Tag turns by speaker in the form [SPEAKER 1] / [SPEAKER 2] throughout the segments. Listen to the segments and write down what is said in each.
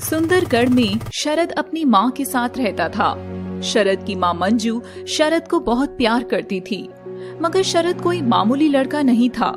[SPEAKER 1] सुंदरगढ़ में शरद अपनी माँ के साथ रहता था। शरद की माँ मंजू शरद को बहुत प्यार करती थी, मगर शरद कोई मामूली लड़का नहीं था।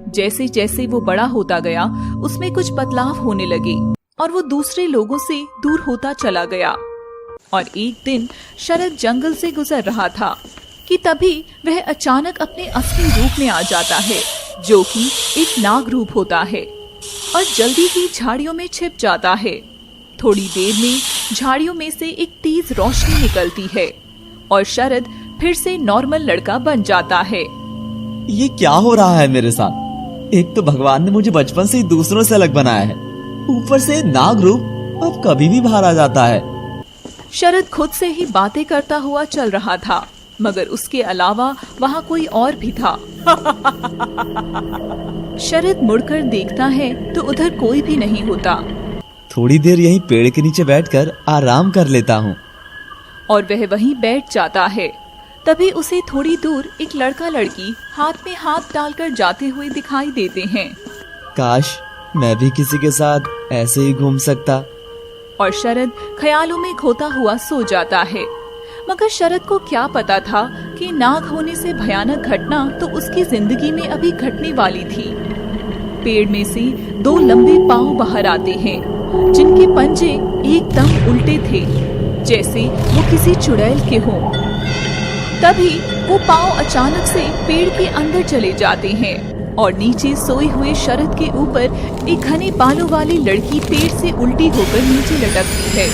[SPEAKER 1] जैसे जैसे वो बड़ा होता गया, उसमें कुछ बदलाव होने लगे और वो दूसरे लोगों से दूर होता चला गया। और एक दिन शरद जंगल से गुजर रहा था कि तभी वह अचानक अपने असली रूप में आ जाता है, जो कि एक नाग रूप होता है, और जल्दी ही झाड़ियों में छिप जाता है। थोड़ी देर में झाड़ियों में से एक तेज रोशनी निकलती है और शरद फिर से नॉर्मल लड़का बन जाता है।
[SPEAKER 2] ये क्या हो रहा है मेरे साथ? एक तो भगवान ने मुझे बचपन से ही दूसरों से अलग बनाया है, ऊपर से नाग रूप अब कभी भी बाहर आ जाता है।
[SPEAKER 1] शरद खुद से ही बातें करता हुआ चल रहा था, मगर उसके अलावा वहाँ कोई और भी था। शरद मुड़कर देखता है तो उधर कोई भी नहीं होता।
[SPEAKER 2] थोड़ी देर यहीं पेड़ के नीचे बैठकर आराम कर लेता हूँ।
[SPEAKER 1] और वह वहीं बैठ जाता है। तभी उसे थोड़ी दूर एक लड़का लड़की हाथ में हाथ डालकर जाते हुए दिखाई देते हैं।
[SPEAKER 2] काश मैं भी किसी के साथ ऐसे ही घूम सकता।
[SPEAKER 1] और शरद ख्यालों में खोता हुआ सो जाता है। मगर शरद को क्या पता था कि नाग होने से भयानक घटना तो उसकी जिंदगी में अभी घटने वाली थी। पेड़ में से दो लंबे पांव बाहर आते हैं, जिनके पंजे एकदम उल्टे थे, जैसे वो किसी चुड़ैल के हों। तभी वो पांव अचानक से पेड़ के अंदर चले जाते हैं और नीचे सोए हुए शरद के ऊपर एक घने बालों वाली लड़की पेड़ से उल्टी होकर नीचे लटकती है,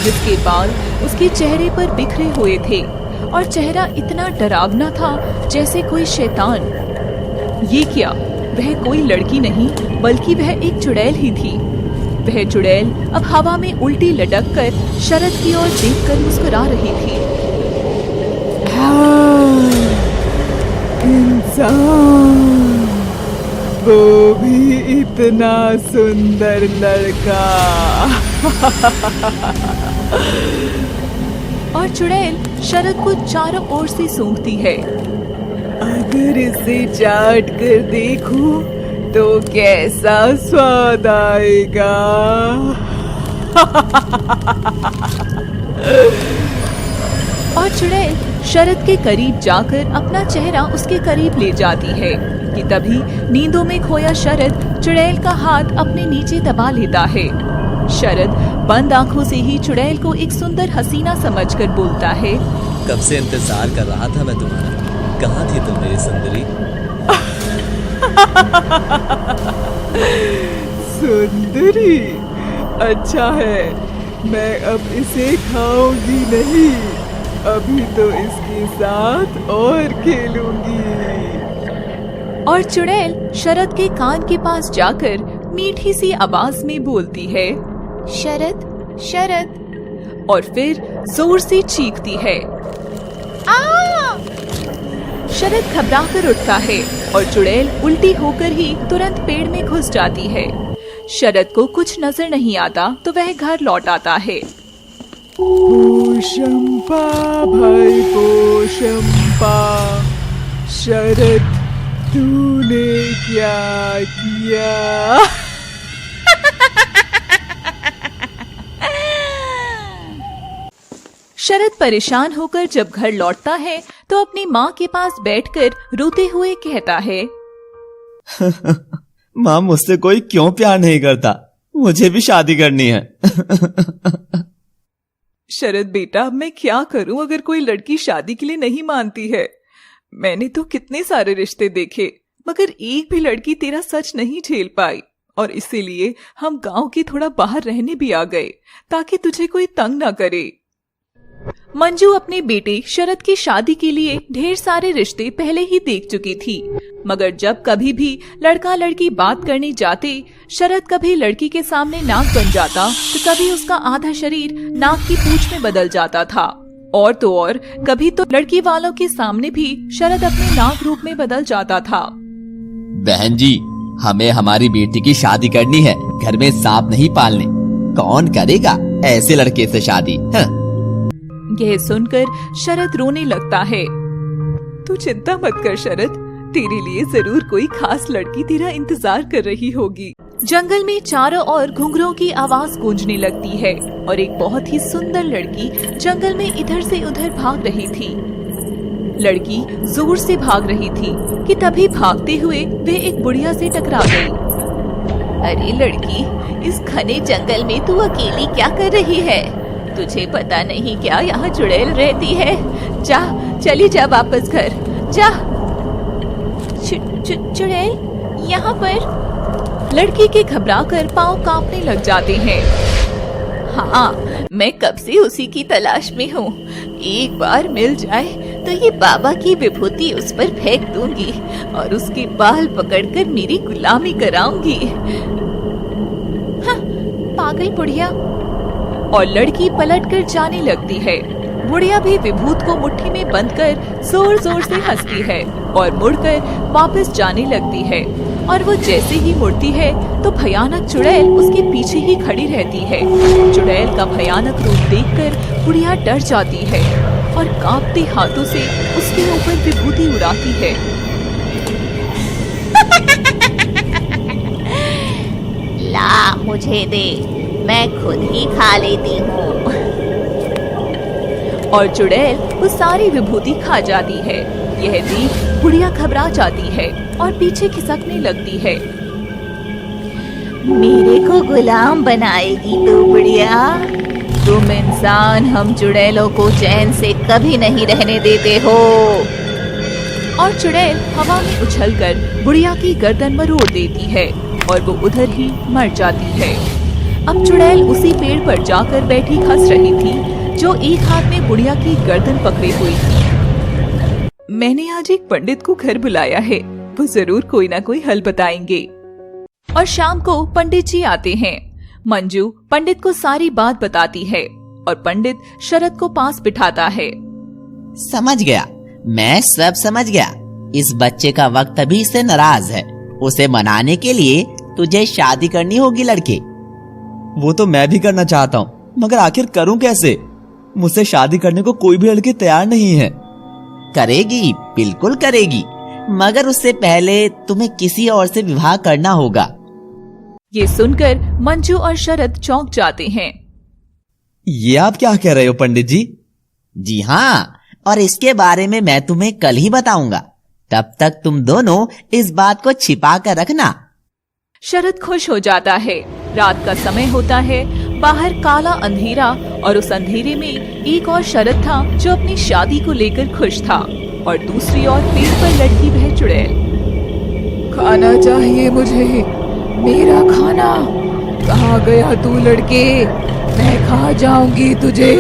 [SPEAKER 1] जिसके बाल उसके चेहरे पर बिखरे हुए थे और चेहरा इतना डरावना था जैसे कोई शैतान। ये क्या? वह कोई लड़की नहीं बल्कि वह एक चुड़ैल ही थी। वह चुड़ैल अब हवा में उल्टी लटक कर शरद की ओर देखकर मुस्कुरा रही थी।
[SPEAKER 3] इंसान, वो भी इतना सुंदर लड़का।
[SPEAKER 1] और चुड़ैल शरद को चारों ओर से सूंघती है।
[SPEAKER 3] अगर इसे चाट कर देखूं तो कैसा स्वाद आएगा।
[SPEAKER 1] और चुड़ैल शरद के करीब जाकर अपना चेहरा उसके करीब ले जाती है कि तभी नींदों में खोया शरद चुड़ैल का हाथ अपने नीचे दबा लेता है। शरद बंद आंखों से ही चुड़ैल को एक सुंदर हसीना समझकर बोलता है,
[SPEAKER 2] कब से इंतजार कर रहा था मैं तुम्हारा। कहाँ थी तुम मेरी सुंदरी?
[SPEAKER 3] सुंदरी? अच्छा है, मैं अब इसे खाऊंगी नहीं, अभी तो इसके साथ और खेलूंगी।
[SPEAKER 1] और चुड़ैल शरद के कान के पास जाकर मीठी सी आवाज में बोलती है, शरद शरद, और फिर जोर से चीखती है। शरद घबराकर उठता है और चुड़ैल उल्टी होकर ही तुरंत पेड़ में घुस जाती है। शरद को कुछ नजर नहीं आता तो वह घर लौट आता है।
[SPEAKER 3] पोशंपा भाई पोशंपा, शरद तूने क्या किया?
[SPEAKER 1] शरद परेशान होकर जब घर लौटता है तो अपनी माँ के पास बैठकर रोते हुए कहता है,
[SPEAKER 2] माँ मुझसे कोई क्यों प्यार नहीं करता? मुझे भी शादी करनी है।
[SPEAKER 3] शरद बेटा, अब मैं क्या करूं अगर कोई लड़की शादी के लिए नहीं मानती है? मैंने तो कितने सारे रिश्ते देखे, मगर एक भी लड़की तेरा सच नहीं झेल पाई, और इसीलिए हम गांव के थोड़ा बाहर रहने भी आ गए ताकि तुझे कोई तंग ना करे।
[SPEAKER 1] मंजू अपने बेटे शरद की शादी के लिए ढेर सारे रिश्ते पहले ही देख चुकी थी, मगर जब कभी भी लड़का लड़की बात करने जाते, शरद कभी लड़की के सामने नाग बन जाता तो कभी उसका आधा शरीर नाग की पूंछ में बदल जाता था, और तो और कभी तो लड़की वालों के सामने भी शरद अपने नाग रूप में बदल जाता था।
[SPEAKER 2] बहन जी, हमें हमारी बेटी की शादी करनी है, घर में सांप नहीं पालने। कौन करेगा ऐसे लड़के से शादी?
[SPEAKER 1] यह सुनकर शरद रोने लगता है।
[SPEAKER 3] तू चिंता मत कर शरद, तेरे लिए जरूर कोई खास लड़की तेरा इंतजार कर रही होगी।
[SPEAKER 1] जंगल में चारों ओर घुंघरों की आवाज गूंजने लगती है और एक बहुत ही सुंदर लड़की जंगल में इधर से उधर भाग रही थी। लड़की जोर से भाग रही थी कि तभी भागते हुए वे एक बुढ़िया से टकरा गई।
[SPEAKER 4] अरे लड़की, इस घने जंगल में तू अकेली क्या कर रही है? तुझे पता नहीं क्या यहाँ चुड़ैल रहती है? जा, चली जा वापस घर जा।
[SPEAKER 1] चुड़ैल यहाँ पर? लड़की के घबराकर पांव कांपने लग जाते हैं।
[SPEAKER 4] हाँ, मैं कब से उसी की तलाश में हूँ। एक बार मिल जाए तो ये बाबा की विभूति उस पर फेंक दूंगी और उसके बाल पकड़कर मेरी गुलामी कराऊंगी।
[SPEAKER 1] हाँ, पागल बुढ़िया। और लड़की पलटकर जाने लगती है। बुढ़िया भी विभूत को मुट्ठी में बंद कर जोर जोर से हंसती है और मुड़कर वापस जाने लगती है। और वो जैसे ही मुड़ती है तो भयानक चुड़ैल उसके पीछे ही खड़ी रहती है। चुड़ैल का भयानक रूप देखकर बुढ़िया डर जाती है और कांपते हाथों से उसके ऊपर विभूति उड़ाती है।
[SPEAKER 4] ला, मुझे दे, मैं खुद ही खा लेती हूँ।
[SPEAKER 1] और चुड़ैल वो सारी विभूति खा जाती है। यह देख बुढ़िया घबरा जाती है और पीछे खिसकने लगती है।
[SPEAKER 4] मेरे को गुलाम बनाएगी तू बुढ़िया? तुम इंसान हम चुड़ैलों को चैन से कभी नहीं रहने देते हो।
[SPEAKER 1] और चुड़ैल हवा में उछलकर बुढ़िया की गर्दन मरोड़ देती है और वो उधर ही मर जाती है। अब चुड़ैल उसी पेड़ पर जाकर बैठी हंस रही थी जो एक हाथ में बुढ़िया की गर्दन पकड़े हुई थी।
[SPEAKER 3] मैंने आज एक पंडित को घर बुलाया है, वो जरूर कोई ना कोई हल बताएंगे।
[SPEAKER 1] और शाम को पंडित जी आते हैं। मंजू पंडित को सारी बात बताती है और पंडित शरद को पास बिठाता है।
[SPEAKER 5] समझ गया, मैं सब समझ गया। इस बच्चे का वक्त अभी से नाराज है। उसे मनाने के लिए तुझे शादी करनी होगी लड़के।
[SPEAKER 2] वो तो मैं भी करना चाहता हूँ, मगर आखिर करूँ कैसे? मुझसे शादी करने को कोई भी लड़के तैयार नहीं है।
[SPEAKER 5] करेगी, बिल्कुल करेगी, मगर उससे पहले तुम्हें किसी और से विवाह करना होगा।
[SPEAKER 1] ये सुनकर मंजू और शरद चौंक जाते हैं।
[SPEAKER 2] ये आप क्या कह रहे हो पंडित जी?
[SPEAKER 5] जी हाँ, और इसके बारे में मैं तुम्हें कल ही बताऊंगा। तब तक तुम दोनों इस बात को छिपा कर रखना।
[SPEAKER 1] शरद खुश हो जाता है। रात का समय होता है, बाहर काला अंधेरा और उस अंधेरे में एक और शरद था जो अपनी शादी को लेकर खुश था और दूसरी ओर पेड़ पर लटकी वह चुड़ैल।
[SPEAKER 3] खाना चाहिए मुझे, मेरा खाना। कहाँ गया तू लड़के? मैं खा जाऊंगी तुझे।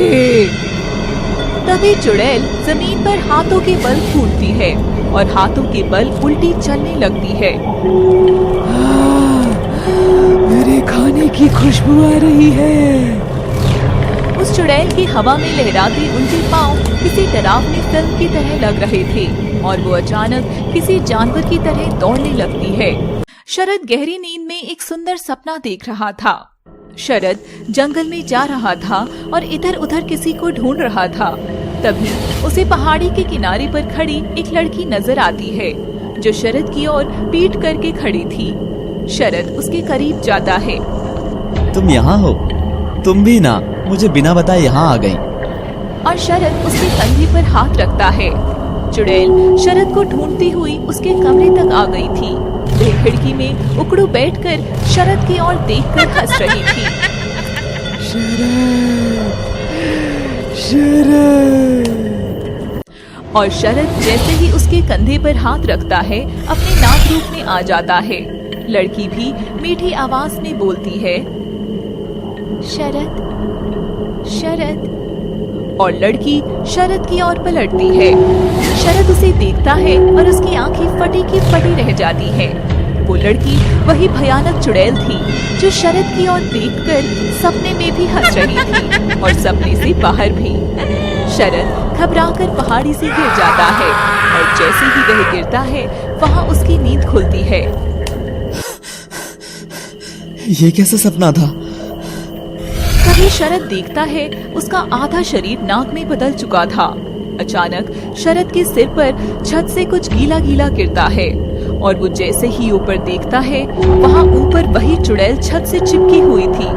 [SPEAKER 1] तभी चुड़ैल जमीन पर हाथों के बल कूदती है और हाथों के बल उल्टी चलने लगती है।
[SPEAKER 3] मेरे खाने की खुशबू आ रही है।
[SPEAKER 1] उस चुड़ैल की हवा में लहराते उनके पांव किसी डरावनी फिल्म की तरह लग रहे थे और वो अचानक किसी जानवर की तरह दौड़ने लगती है। शरद गहरी नींद में एक सुंदर सपना देख रहा था। शरद जंगल में जा रहा था और इधर उधर किसी को ढूंढ रहा था। तभी उसे पहाड़ी के किनारे पर खड़ी एक लड़की नजर आती है जो शरद की ओर पीठ करके खड़ी थी। शरद उसके करीब जाता है।
[SPEAKER 2] तुम यहाँ हो? तुम भी ना मुझे बिना बताए यहाँ आ गई।
[SPEAKER 1] और शरद उसके कंधे पर हाथ रखता है। चुड़ैल शरद को ढूंढती हुई उसके कमरे तक आ गई थी। वह खिड़की में उकड़ू बैठकर शरद की ओर देखकर हंस रही थी।
[SPEAKER 3] शरद।
[SPEAKER 1] और शरद जैसे ही उसके कंधे पर हाथ रखता है अपने नाक रूप में आ जाता है। लड़की भी मीठी आवाज में बोलती है, शरद शरद। और लड़की शरद की ओर पलटती है। शरद उसे देखता है और उसकी आंखें फटी की फटी रह जाती है। वो लड़की वही भयानक चुड़ैल थी जो शरद की ओर देखकर सपने में भी हंस रही थी और सपने से बाहर भी। शरद घबराकर पहाड़ी से गिर जाता है और जैसे ही वह गिरता है वहाँ उसकी नींद खुलती है।
[SPEAKER 2] ये कैसा सपना था?
[SPEAKER 1] तभी शरद देखता है उसका आधा शरीर नाक में बदल चुका था। अचानक शरद के सिर पर छत से कुछ गीला गीला गिरता है और वो जैसे ही ऊपर देखता है वहाँ ऊपर वही चुड़ैल छत से चिपकी हुई थी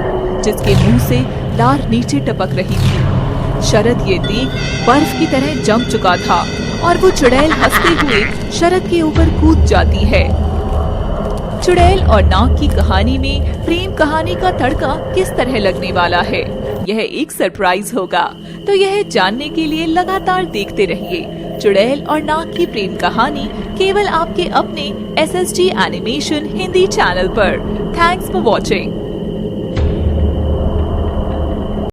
[SPEAKER 1] जिसके मुंह से लार नीचे टपक रही थी। शरद ये देख बर्फ की तरह जम चुका था और वो चुड़ैल हंसते हुए शरद के ऊपर कूद जाती है। चुड़ैल और नाग की कहानी में प्रेम कहानी का तड़का किस तरह लगने वाला है, यह एक सरप्राइज होगा, तो यह जानने के लिए लगातार देखते रहिए चुड़ैल और नाग की प्रेम कहानी केवल आपके अपने SSD एनिमेशन हिंदी चैनल पर। Thanks for watching.